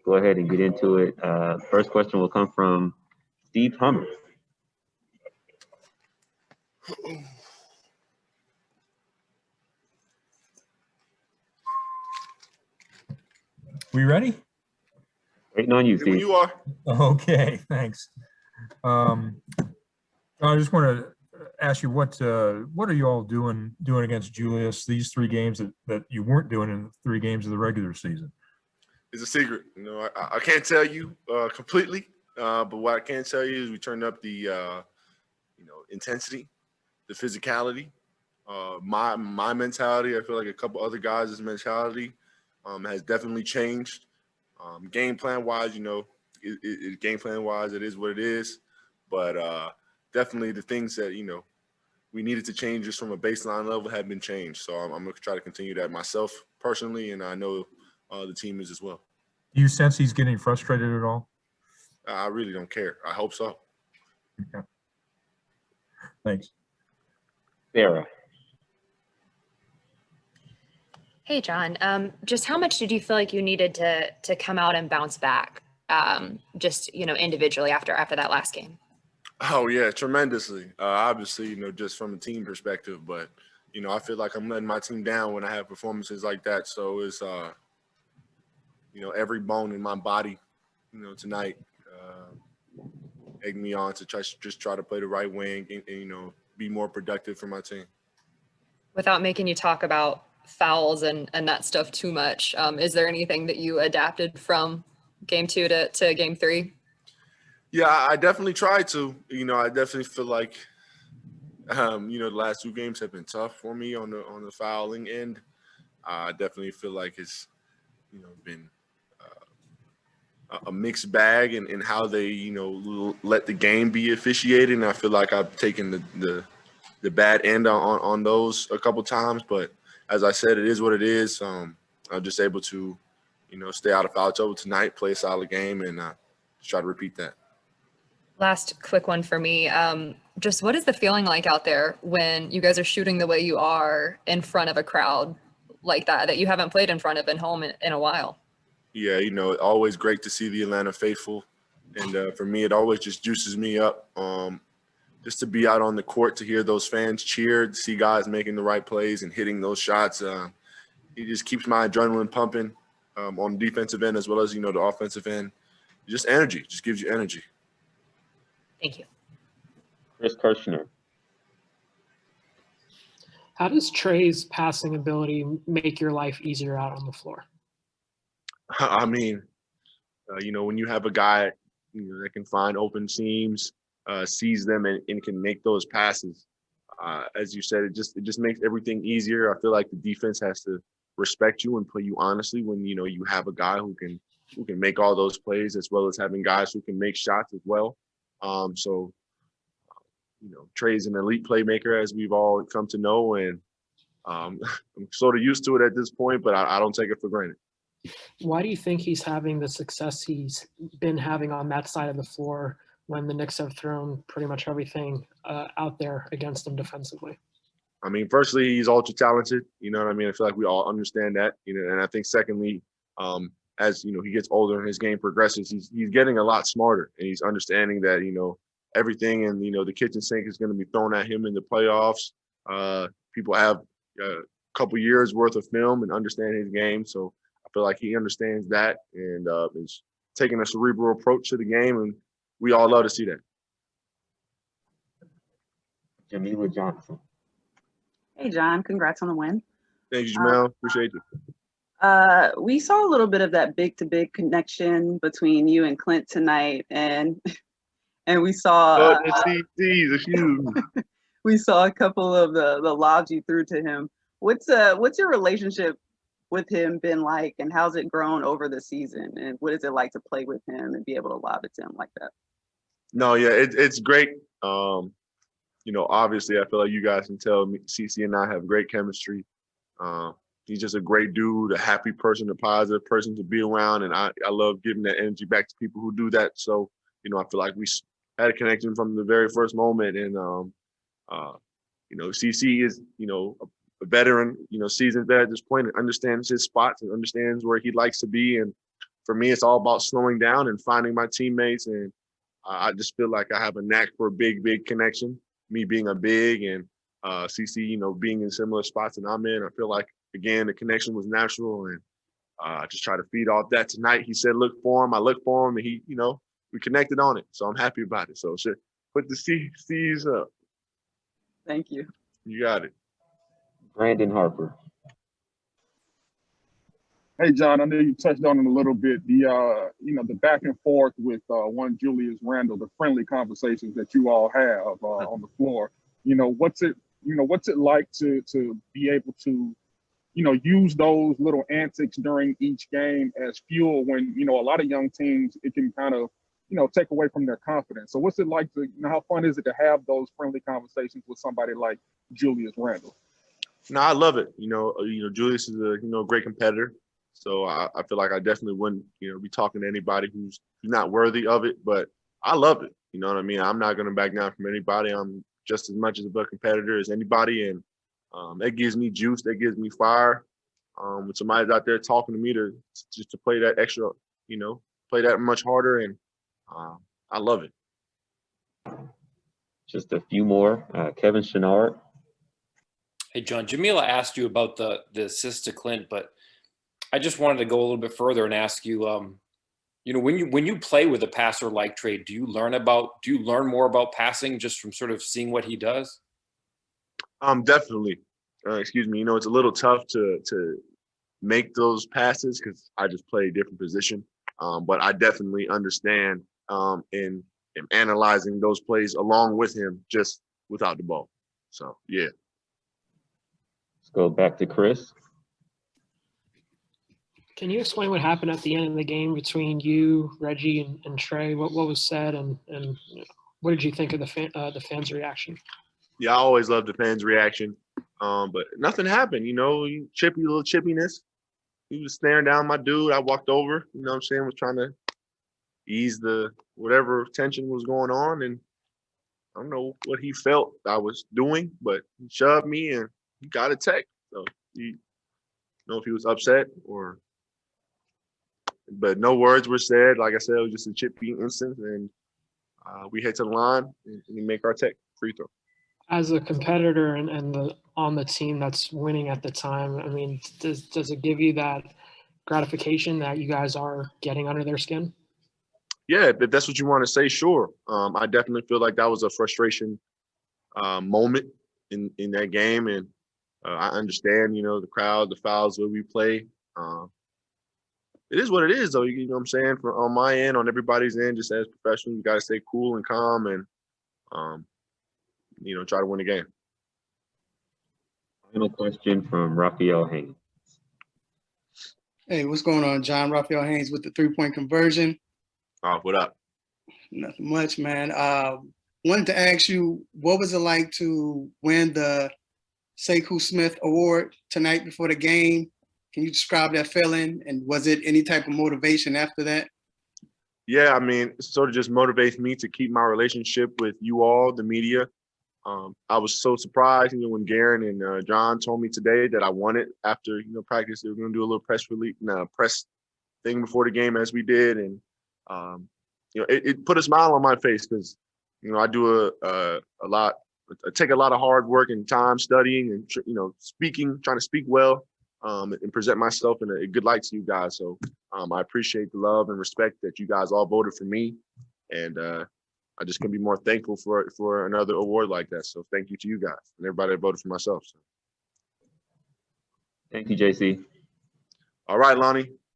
Go ahead and get into it. First question will come from Steve Hummer. We ready? Waiting on you, Steve. You are. Okay, thanks. I just want to ask you what are you all doing against Julius these 3 games that you weren't doing in the 3 games of the regular season? It's a secret. I can't tell you completely, but what I can tell you is we turned up the intensity, the physicality, my mentality. I feel like a couple other guys' mentality has definitely changed. Game plan wise, game plan wise, it is what it is. But definitely the things that we needed to change just from a baseline level have been changed. So I'm going to try to continue that myself personally, and I know the team is as well. Do you sense he's getting frustrated at all? I really don't care. I hope so. Okay. Thanks. Sarah. Hey, John. Just how much did you feel like you needed to come out and bounce back, just individually after that last game? Oh yeah, tremendously. Obviously, just from a team perspective, but I feel like I'm letting my team down when I have performances like that. So it's every bone in my body, tonight, egg me on to try to play the right way and be more productive for my team. Without making you talk about fouls and that stuff too much, is there anything that you adapted from game 2 to game 3? Yeah, I definitely tried to. I definitely feel like, the last 2 games have been tough for me on the fouling end. I definitely feel like it's, been a mixed bag in how they, let the game be officiated. And I feel like I've taken the bad end on those a couple times. But as I said, it is what it is. I'm just able to, stay out of foul trouble tonight, play a solid game, and just try to repeat that. Last quick one for me. Just what is the feeling like out there when you guys are shooting the way you are in front of a crowd like that you haven't played in front of at home in a while? Yeah, always great to see the Atlanta faithful. And for me, it always just juices me up just to be out on the court, to hear those fans cheer, to see guys making the right plays and hitting those shots. It just keeps my adrenaline pumping on the defensive end as well as, the offensive end. Just energy, just gives you energy. Thank you. Chris Kirshner. How does Trey's passing ability make your life easier out on the floor? I mean, when you have a guy that can find open seams, sees them and can make those passes, as you said, it just makes everything easier. I feel like the defense has to respect you and play you honestly when you have a guy who can make all those plays, as well as having guys who can make shots as well. So Trey's an elite playmaker, as we've all come to know, and I'm sort of used to it at this point, but I don't take it for granted. Why do you think he's having the success he's been having on that side of the floor when the Knicks have thrown pretty much everything out there against him defensively? I mean, firstly, he's ultra talented. You know what I mean? I feel like we all understand that. And I think secondly, as he gets older and his game progresses, he's getting a lot smarter, and he's understanding that everything in the kitchen sink is going to be thrown at him in the playoffs. People have a couple years worth of film and understand his game, so I feel like he understands that and is taking a cerebral approach to the game, and we all love to see that. Jamila Johnson. Hey, John. Congrats on the win. Thank you, Jamel. Appreciate you. We saw a little bit of that big-to-big connection between you and Clint tonight, and we saw we saw a couple of the lobs you threw to him. What's your relationship with him been like, and how's it grown over the season? And what is it like to play with him and be able to lob it to him like that? No, yeah, it's great. Obviously, I feel like you guys can tell me, CC and I have great chemistry. He's just a great dude, a happy person, a positive person to be around, and I love giving that energy back to people who do that. So, I feel like we had a connection from the very first moment, and CC is a veteran, seasoned vet at this point, and understands his spots and understands where he likes to be, and for me, it's all about slowing down and finding my teammates. And I just feel like I have a knack for a big connection. Me being a big and CC, being in similar spots that I'm in, I feel like, again, the connection was natural. And I just try to feed off that tonight. He said, look for him. I looked for him, and he, we connected on it. So I'm happy about it. So put the C's up. Thank you. You got it. Brandon Harper. Hey, John, I know you touched on it a little bit. The back and forth with one Julius Randle, the friendly conversations that you all have on the floor. What's it like to be able to, use those little antics during each game as fuel when, a lot of young teams, it can kind of, take away from their confidence. So what's it like to, how fun is it to have those friendly conversations with somebody like Julius Randle? No, I love it. Julius is a great competitor. So I feel like I definitely wouldn't, be talking to anybody who's not worthy of it. But I love it. You know what I mean? I'm not going to back down from anybody. I'm just as much as a competitor as anybody. And that gives me juice. That gives me fire. When somebody's out there talking to me to play that extra, play that much harder. And I love it. Just a few more. Kevin Chenard. Hey, John, Jamila asked you about the assist to Clint, but I just wanted to go a little bit further and ask you, when you play with a passer like Trey, do you learn more about passing just from sort of seeing what he does? Definitely. Excuse me. It's a little tough to make those passes because I just play a different position. But I definitely understand in analyzing those plays along with him, just without the ball. So yeah. Let's go back to Chris. Can you explain what happened at the end of the game between you, Reggie, and Trey? What was said, and what did you think of the fans' reaction? Yeah, I always love the fans' reaction, but nothing happened. Little chippiness. He was staring down my dude. I walked over. Was trying to ease the whatever tension was going on, and I don't know what he felt I was doing, but he shoved me and he got a tech. So he don't know if he was upset or. But no words were said. Like I said, it was just a chippy instance, and we head to the line and we make our tech free throw. As a competitor and on the team that's winning at the time, I mean, does it give you that gratification that you guys are getting under their skin? Yeah, if that's what you want to say, sure. I definitely feel like that was a frustration moment in that game, and I understand, the crowd, the fouls, where we play. It is what it is, though. You know what I'm saying? On my end, on everybody's end, just as professionals, you got to stay cool and calm and, try to win the game. Final question from Raphael Haynes. Hey, what's going on, John? Raphael Haynes with the three-point conversion. What up? Nothing much, man. Wanted to ask you, what was it like to win the Sekou Smith Award tonight before the game? Can you describe that feeling? And was it any type of motivation after that? Yeah, I mean, it sort of just motivates me to keep my relationship with you all, the media. I was so surprised, when Garen and John told me today that I won it after, practice. They were going to do a little press thing before the game as we did. And, it put a smile on my face because, I do a lot. I take a lot of hard work and time studying and, speaking, trying to speak well. And present myself in a good light to you guys. So I appreciate the love and respect that you guys all voted for me. And I just can be more thankful for another award like that. So thank you to you guys and everybody that voted for myself. So. Thank you, JC. All right, Lonnie.